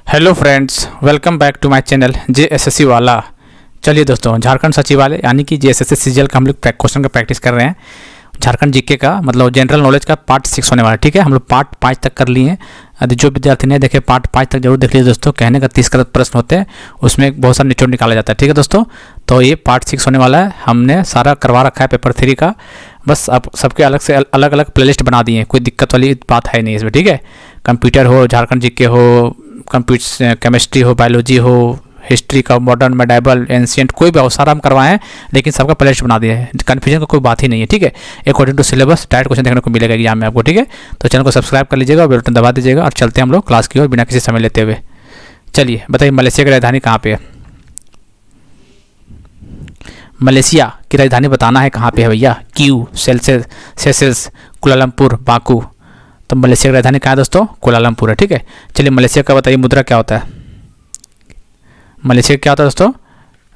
Hello friends, welcome back to my channel JSSC वाला। चलिए दोस्तों, झारखंड सचिवालय यानी कि JSSC सीजीएल का हम लोग क्वेश्चन का प्रैक्टिस कर रहे हैं। झारखंड जीके का मतलब जनरल नॉलेज का पार्ट 6 होने वाला है। ठीक है, हम लोग पार्ट 5 तक कर लिए हैं। यदि जो विद्यार्थी ने देखे पार्ट 5 तक जरूर देख लीजिए दोस्तों। कहने का 30 प्रश्न होते हैं, उसमें बहुत सारा निचोड़ निकाला जाता है। ठीक है दोस्तों, तो ये पार्ट 6 होने वाला है। हमने सारा करवा रखा है पेपर 3 का, बस अब सबके अलग से अलग अलग प्लेलिस्ट बना दिए हैं। कोई दिक्कत वाली बात है नहीं इसमें। ठीक है, कंप्यूटर हो, झारखंड जीके हो, केमिस्ट्री हो, बायोलॉजी हो, हिस्ट्री का, मॉडर्न, मेडाइबल, एंशियंट, कोई भी अवसर हम करवाए हैं, लेकिन सबका प्लेलिस्ट बना दिया है। कन्फ्यूजन का कोई बात ही नहीं है। ठीक है, according to syllabus direct question देखने को मिलेगा एग्जाम में आपको। ठीक है, तो चैनल को सब्सक्राइब कर लीजिएगा, बेल बटन दबा दीजिएगा और चलते हैं हम लोग क्लास की ओर बिना किसी समय लेते हुए। चलिए बताइए, मलेशिया की राजधानी कहाँ पे है? मलेशिया की राजधानी बताना है कहाँ पे है भैया। क्यू, सेशेल्स, कुलालमपुर, बाकू। तो मलेशिया की राजधानी कहाँ है दोस्तों? कुलालमपुर है। ठीक है, चलिए मलेशिया का बताइए मुद्रा क्या होता है? मलेशिया क्या होता है दोस्तों?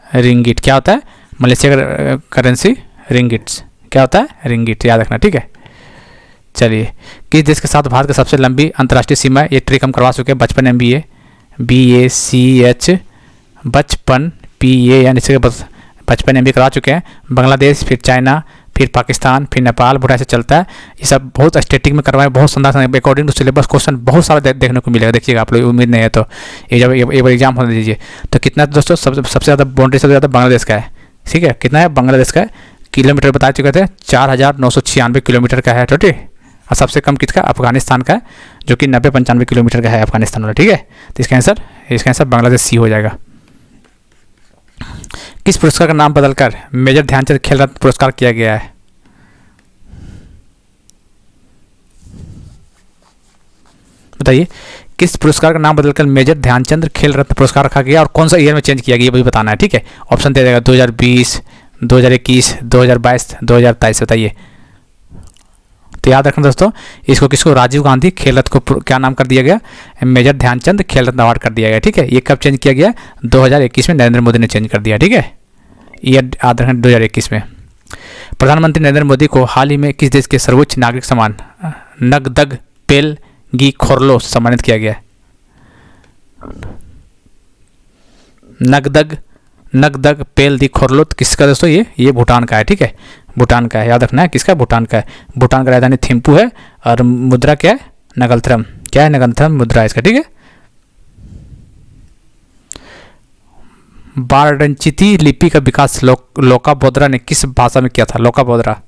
रिंगिट। क्या होता है मलेशिया का करेंसी? रिंगिट्स। क्या होता है? रिंगिट, याद रखना। ठीक है, चलिए किस देश के साथ भारत की सबसे लंबी अंतर्राष्ट्रीय सीमा है? ये ट्रिक हम करवा चुके हैं। बचपन MBA BACH बचपन PA यानी से बचपन MBA करवा चुके हैं। बांग्लादेश, फिर चाइना, फिर पाकिस्तान, फिर नेपाल, भूटान से चलता है। ये सब बहुत स्टेटिक में करवाए, बहुत शानदार अकॉर्डिंग टू सिलेबस क्वेश्चन बहुत सारा देखने को मिलेगा। देखिएगा आप लोग, उम्मीद नहीं है तो ये जब एक बार एग्जाम होने दीजिए। तो कितना दोस्तों सबसे ज़्यादा बाउंड्री सबसे ज़्यादा बांग्लादेश का है। ठीक है, कितना है बांग्लादेश का है? किलोमीटर बता चुके थे, 4996 किलोमीटर का है। ठीक है, और सबसे कम किसका? अफगानिस्तान का, जो कि 90-95 किलोमीटर का है अफगानिस्तान वाला। ठीक है, तो इसका आंसर बांग्लादेश सी हो जाएगा। किस पुरस्कार का नाम बदलकर मेजर ध्यानचंद खेल रत्न पुरस्कार किया गया है? बताइए, किस पुरस्कार का नाम बदलकर मेजर ध्यानचंद खेल रत्न पुरस्कार रखा गया और कौन सा ईयर में चेंज किया गया, ये भी बताना है। ठीक है, ऑप्शन दे देगा 2020, 2021, 2022, 2023। बताइए, तो याद रखना दोस्तों, इसको किसको? राजीव गांधी खेल रत्न को क्या नाम कर दिया गया? मेजर ध्यानचंद खेल रत्न अवार्ड कर दिया गया। ठीक है, ये कब चेंज किया गया? 2021 में नरेंद्र मोदी ने चेंज कर दिया। ठीक है, ये याद रखना 2021 में। प्रधानमंत्री नरेंद्र मोदी को हाल ही में किस देश के सर्वोच्च नागरिक सम्मान नगदग पेलगी खोरलो से सम्मानित किया गया है? नगदग पेल दी खोरलो किसका दोस्तों? ये भूटान का है। ठीक है, भूटान का है, याद रखना है। किसका? भूटान का है। भूटान का राजधानी थिम्पू है और मुद्रा क्या है? नगलथरम। क्या है? नगलथरम मुद्रा इसका। ठीक है, बारडनचिती लिपि का विकास लोकाबोद्रा ने किस भाषा में किया था? लोकाबोद्रा,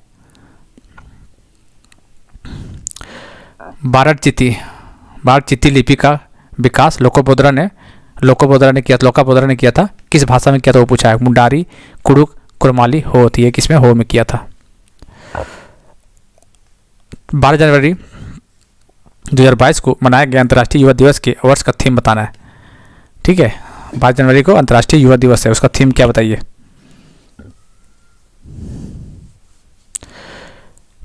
बारडचिती लिपि का विकास लोकाबोद्रा ने किया था। किस भाषा में किया था वो पूछा है। मुंडारी, कुड़ुक, कुरमाली, होती है किसमें? हो में किया था। 12 जनवरी 2022 को मनाया गया अंतर्राष्ट्रीय युवा दिवस के वर्ष का थीम बताना है। ठीक है, 12 जनवरी को अंतर्राष्ट्रीय युवा दिवस है, उसका थीम क्या बताइए?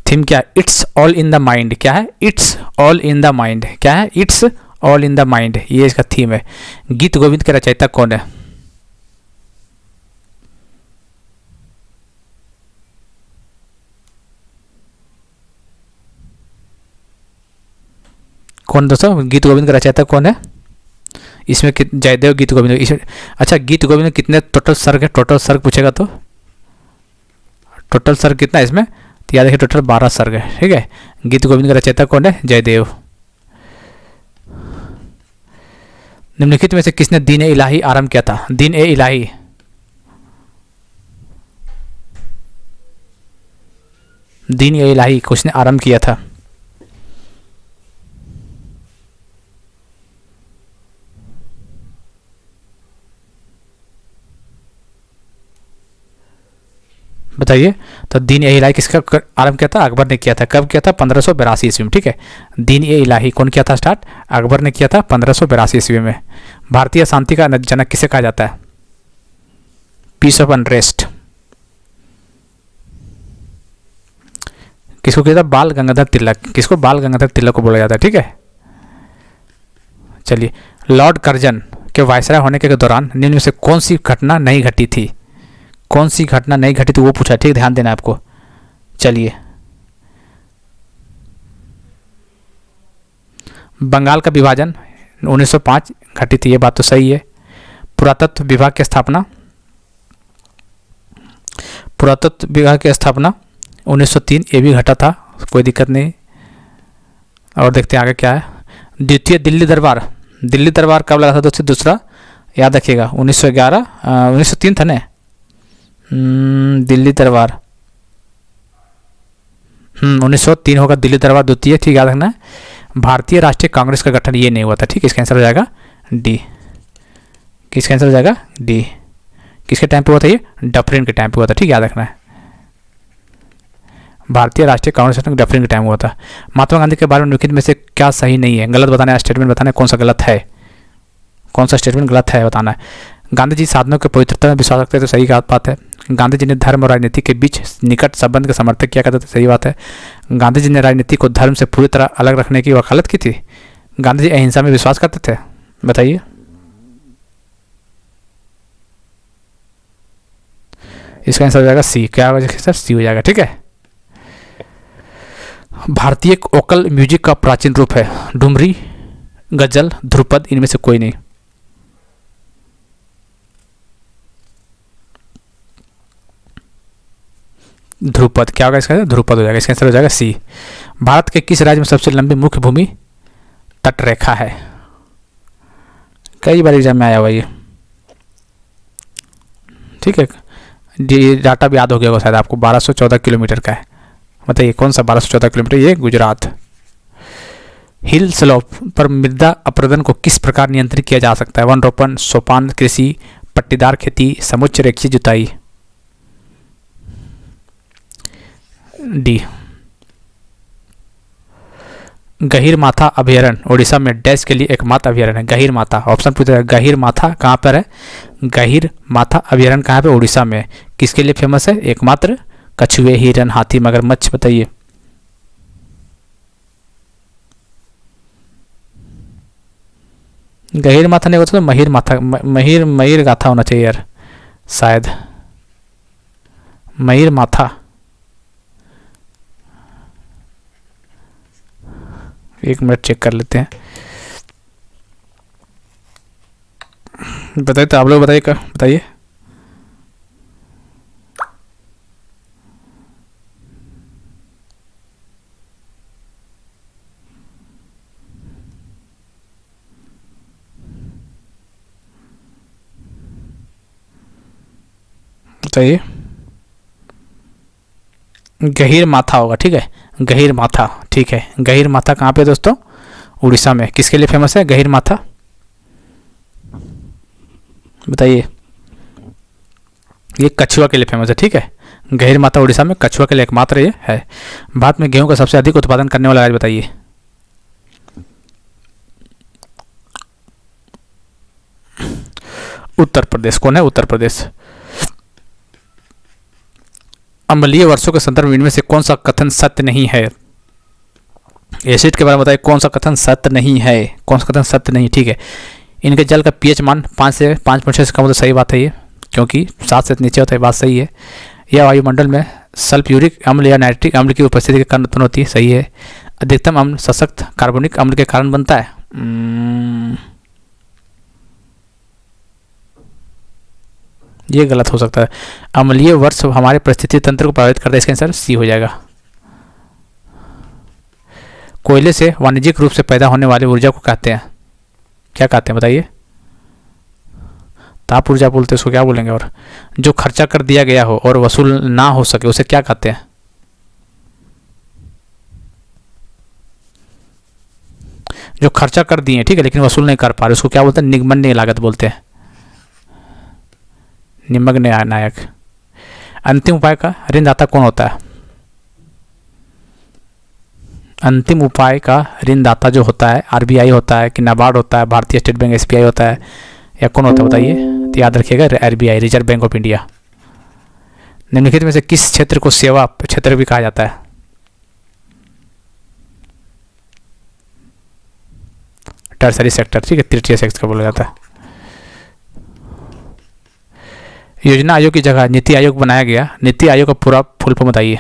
थीम क्या है? It's all in the mind. क्या है? It's all in the mind. क्या है? It's all in the mind, ये इसका थीम है। गीत गोविंद के रचयिता कौन है? कौन दोस्तों गीत गोविंद का रचयिता कौन है? इसमें जयदेव गीत गोविंद इसमें। अच्छा, गीत गोविंद में कितने टोटल सर्ग है? टोटल सर्ग पूछेगा तो टोटल सर्ग कितना है इसमें? तो याद रखिए, टोटल 12 सर्ग है। ठीक है, गीत गोविंद का रचयिता कौन है? जयदेव। निम्नलिखित में से किसने दीन ए इलाही आरंभ किया था? दीन ए इलाही, दीन ए इलाही को उसने आरंभ किया था? बताइए, तो दीन ए इलाही किसका आरंभ किया था? अकबर ने किया था। कब किया था? 1582 ईस्वी में। ठीक है, दीन ए इलाही कौन किया था स्टार्ट? अकबर ने किया था 1582 ईस्वी में। भारतीय शांति का जनक किसे कहा जाता है? Piece of unrest. किसको किया था? बाल गंगाधर तिलक। किसको? बाल गंगाधर तिलक को बोला जाता है। ठीक है, चलिए, लॉर्ड कर्जन के वायसराय होने के दौरान निम्न में से कौन सी घटना नहीं घटी थी? कौन सी घटना नहीं घटी थी वो पूछा। ठीक, ध्यान देना आपको। चलिए, बंगाल का विभाजन 1905 घटित, ये बात तो सही है। पुरातत्व विभाग की स्थापना, पुरातत्व विभाग की स्थापना 1903, ये भी घटा था, कोई दिक्कत नहीं। और देखते हैं आगे क्या है। द्वितीय दिल्ली दरबार, दिल्ली दरबार कब लगा था दोस्तों? दूसरा याद रखिएगा 1911, 1903 था ना। दिल्ली दरबार 1903 होगा दिल्ली दरबार द्वितीय, ठीक याद रखना है। भारतीय राष्ट्रीय कांग्रेस का गठन ये नहीं हुआ था, ठीक है, इसका आंसर हो जाएगा डी। किसका आंसर हो जाएगा? डी। किसके टाइम पे हुआ था ये? डफरिन के टाइम पे हुआ था, ठीक याद रखना है। भारतीय राष्ट्रीय कांग्रेस डफरिन के टाइम हुआ था। महात्मा गांधी के बारे में निम्नलिखित में से क्या सही नहीं है? गलत बताना है, स्टेटमेंट बताना है, कौन सा गलत है, कौन सा स्टेटमेंट गलत है बताना है। गांधी जी साधनों की पवित्रता में विश्वास रखते थे, तो सही बात है। गांधी जी ने धर्म और राजनीति के बीच निकट संबंध का समर्थन किया करते थे, सही बात है। गांधी जी ने राजनीति को धर्म से पूरी तरह अलग रखने की वकालत की थी। गांधी जी अहिंसा में विश्वास करते थे, बताइए। इसका आंसर हो जाएगा सी। क्या होगा सर? सी हो जाएगा, ठीक है। भारतीय वोकल म्यूजिक का प्राचीन रूप है डुमरी, गजल, ध्रुपद, इनमें से कोई नहीं। ध्रुपद, क्या होगा इसका? ध्रुपद हो जाएगा, इसका आंसर हो जाएगा सी। भारत के किस राज्य में सबसे लंबी मुख्य भूमि तटरेखा है? कई बार एग्जाम में आया हुआ ये, ठीक है। डाटा भी याद हो गया होगा शायद आपको, 1214 किलोमीटर का है। बताइए कौन सा 1214 किलोमीटर? ये गुजरात। हिल स्लोप पर मृदा अपरदन को किस प्रकार नियंत्रित किया जा सकता है? वन रोपण, सोपान कृषि, पट्टीदार खेती, समुच्च रेखीय जुताई। डी। गहीर माथा अभयारण्य उड़ीसा में डैश के लिए एकमात्र अभयारण्य है। गहीर माथा ऑप्शन पूछा है, गहीर माथा कहाँ पर है? गहीर माथा अभयारण्य कहाँ पे? उड़ीसा में। किसके लिए फेमस है? एकमात्र कछुए, हिरन, हाथी, मगरमच्छ, बताइए। गहीर माथा नहीं होता तो महिर माथा, महिर गाथा होना चाहिए यार, शायद महिर माथा। एक मिनट चेक कर लेते हैं। बताइए तो आप लोग बताइए, बताइए। बताइए। गहीर माथा होगा, ठीक है, गहीर माथा, ठीक है। गहीर माथा कहाँ पे दोस्तों? उड़ीसा में। किसके लिए फेमस है गहीर माथा? बताइए। ये कछुआ के लिए फेमस है, ठीक है। गहीर माथा उड़ीसा में कछुआ के लिए एकमात्र ये है। भारत में गेहूं का सबसे अधिक उत्पादन करने वाला राज्य बताइए। उत्तर प्रदेश। कौन है? उत्तर प्रदेश। अम्लीय वर्षों के संदर्भ में इनमें से कौन सा कथन सत्य नहीं है? एसिड के बारे में बताइए कौन सा कथन सत्य नहीं है, कौन सा कथन सत्य नहीं, ठीक है। इनके जल का पीएच मान 5 से 5.6 से कम हो तो सही बात है ये, क्योंकि 7 से नीचे होता है, बात सही है। यह वायुमंडल में सल्फ्यूरिक अम्ल या नाइट्रिक अम्ल की उपस्थिति के कारण उत्पन्न होती है, सही है। अधिकतम अम्ल सशक्त कार्बनिक अम्ल के कारण बनता है। ये गलत हो सकता है। अम्लीय वर्ष हमारे परिस्थिति तंत्र को प्रभावित करता है, इसका आंसर सी हो जाएगा। कोयले से वाणिज्यिक रूप से पैदा होने वाली ऊर्जा को कहते हैं, क्या कहते हैं बताइए। ताप ऊर्जा बोलते हैं, उसको क्या बोलेंगे? और जो खर्चा कर दिया गया हो और वसूल ना हो सके उसे क्या कहते हैं? जो खर्चा कर दिए, ठीक है, लेकिन वसूल नहीं कर पा रहे, उसको क्या बोलते हैं? निगमन्य लागत बोलते हैं, निमग्न नायक। अंतिम उपाय का ऋणदाता कौन होता है? अंतिम उपाय का ऋणदाता जो होता है आरबीआई होता है कि नाबार्ड होता है, भारतीय स्टेट बैंक एसबीआई होता है, या कौन होता है बताइए। तो याद रखिएगा RBI, reserve bank of India. निम्नलिखित में से किस क्षेत्र को सेवा क्षेत्र भी कहा जाता है? टर्सरी सेक्टर, ठीक है, तृतीय सेक्टर का बोला जाता है। योजना आयोग की जगह नीति आयोग बनाया गया। नीति आयोग का पूरा फुल फॉर्म बताइए।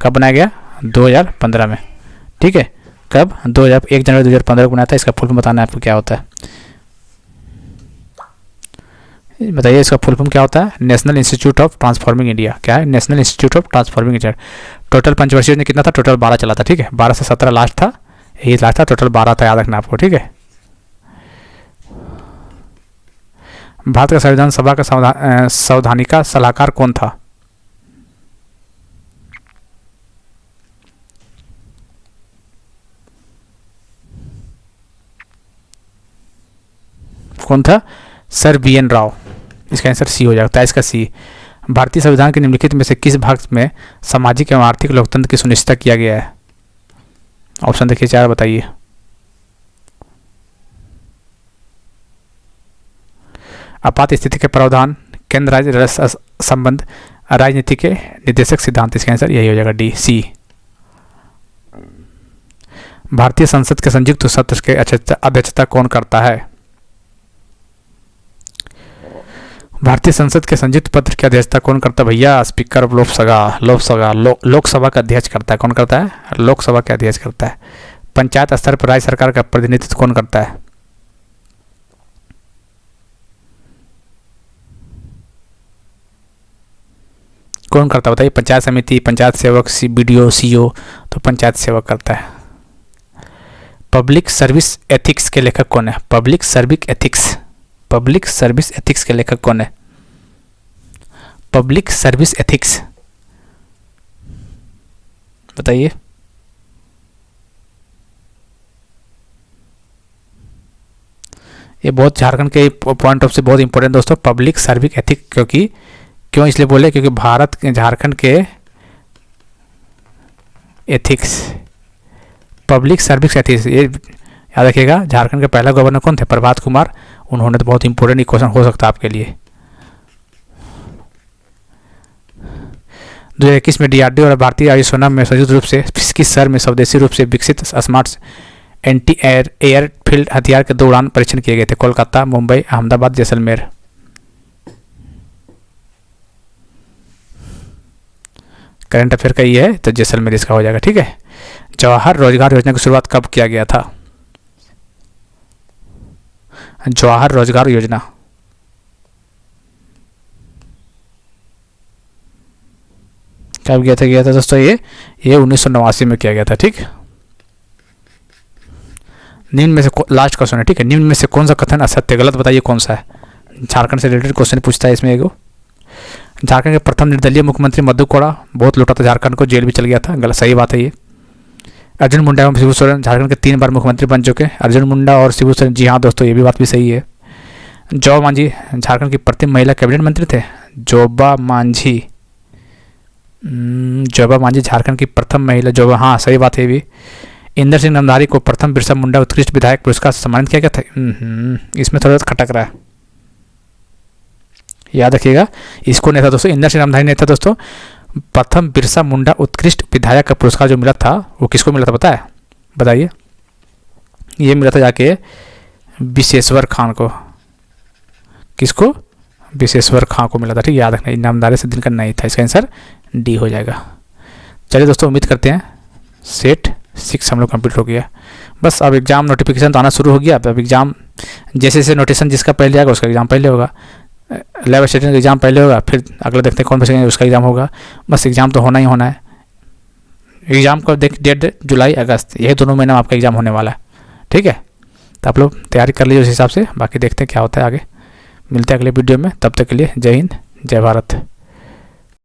कब बनाया गया? 2015 में, ठीक है। कब? 1 जनवरी 2015 को बनाया था। इसका फुल फॉर्म बताना है आपको क्या होता है, बताइए इसका फुल फॉर्म क्या होता है? National institute of transforming India. क्या है? National institute of transforming India. Total पंचवर्षीय योजना कितना था? टोटल 12 चला था, ठीक है। 12 से 17 लास्ट था, यही लास्ट था, टोटल 12 था, याद रखना आपको, ठीक है। भारत का संविधान सभा का संवैधानिक सलाहकार कौन था? कौन था? Sir BN Rao. इसका आंसर सी हो जाता है, इसका सी। भारतीय संविधान के निम्नलिखित में से किस भाग में सामाजिक एवं आर्थिक लोकतंत्र की सुनिश्चित किया गया है? ऑप्शन देखिए 4, बताइए। आपात स्थिति के प्रावधान, केंद्र राज्य संबंध, राजनीति के निर्देशक सिद्धांत। इसका आंसर यही हो जाएगा, डी, सी। भारतीय संसद के संयुक्त सत्र के अध्यक्षता कौन करता है? भारतीय संसद के संयुक्त पत्र की अध्यक्षता कौन करता है भैया? स्पीकर ऑफ लोकसभा का अध्यक्ष करता है। कौन करता है? लोकसभा का अध्यक्ष करता है। पंचायत स्तर पर राज्य सरकार का प्रतिनिधित्व कौन करता है? कौन करता है बताइए? पंचायत समिति, पंचायत सेवक, BDO, CO, तो पंचायत सेवक करता है। पब्लिक सर्विस एथिक्स के लेखक कौन है? पब्लिक सर्विस एथिक्स के लेखक कौन है? पब्लिक सर्विस एथिक्स, बताइए। ये बहुत झारखंड के पॉइंट ऑफ से बहुत इंपॉर्टेंट दोस्तों, पब्लिक सर्विस एथिक्स। क्यों इसलिए बोले? क्योंकि भारत के झारखंड के एथिक्स, पब्लिक सर्विस एथिक्स, ये याद रखिएगा। झारखंड के पहला गवर्नर कौन थे? प्रभात कुमार। उन्होंने तो बहुत इंपॉर्टेंट क्वेश्चन हो सकता है आपके लिए। 2021 में DRDO और भारतीय वायुसेना में संयुक्त रूप से किस शहर में स्वदेशी रूप से विकसित स्मार्ट एंटी एयरफील्ड हथियार के 2 उड़ान परीक्षण किए गए थे? कोलकाता, मुंबई, अहमदाबाद, जैसलमेर। करंट अफेयर का ये है तो जैसलमेर इसका हो जाएगा, ठीक है। जवाहर रोजगार योजना की शुरुआत कब किया गया था? जवाहर रोजगार योजना कब किया था दोस्तों? ये 1989 में किया गया था, ठीक। निम्न में से लास्ट क्वेश्चन है, ठीक है। निम्न में से कौन सा कथन असत्य, गलत बताइए कौन सा है? झारखंड से रिलेटेड क्वेश्चन पूछता है इसमें एगो। झारखंड के प्रथम निर्दलीय मुख्यमंत्री मधु कोड़ा बहुत लूटा था झारखंड को, जेल भी चल गया था, गलत, सही बात है ये। अर्जुन मुंडा एवं शिबू सोरेन झारखंड के 3 बार मुख्यमंत्री बन चुके हैं, अर्जुन मुंडा और शिबू सोरेन। जी हाँ दोस्तों, ये भी बात भी सही है। जोबा मांझी झारखंड की प्रथम महिला कैबिनेट मंत्री थे। जोबा मांझी झारखंड की प्रथम महिला, हाँ सही बात है भी। इंदर सिंह नंदारी को प्रथम बिरसा मुंडा उत्कृष्ट विधायक पुरस्कार से सम्मानित किया गया था। इसमें थोड़ा खटक रहा है, याद रखिएगा। इसको नहीं था दोस्तों, इंदर सिंह नंदारी नहीं था दोस्तों। प्रथम बिरसा मुंडा उत्कृष्ट विधायक का पुरस्कार जो मिला था वो किसको मिला था पता है? बताइए। ये मिला था जाके विशेश्वर खान को। किसको? विशेश्वर खान को मिला था, ठीक, याद रखना। इनामदारी से दिन का नहीं था, इसका आंसर डी हो जाएगा। चलिए दोस्तों, उम्मीद करते हैं सेट 6 हम लोग कंप्लीट हो गया। बस अब एग्ज़ाम नोटिफिकेशन तो आना शुरू हो गया। अब एग्ज़ाम जैसे जैसे नोटिफिकेशन जिसका पहले आएगा उसका एग्ज़ाम पहले होगा। लैब असिस्टेंट का एग्ज़ाम पहले होगा, फिर अगला देखते हैं कौन बचेंगे उसका एग्ज़ाम होगा। बस एग्ज़ाम तो होना ही होना है। एग्ज़ाम का डेट जुलाई अगस्त, यही दोनों महीना में आपका एग्ज़ाम होने वाला है, ठीक है। तो आप लोग तैयारी कर लीजिए उस हिसाब से, बाकी देखते हैं क्या होता है आगे। मिलते हैं अगले वीडियो में, तब तक के लिए जय हिंद, जय भारत।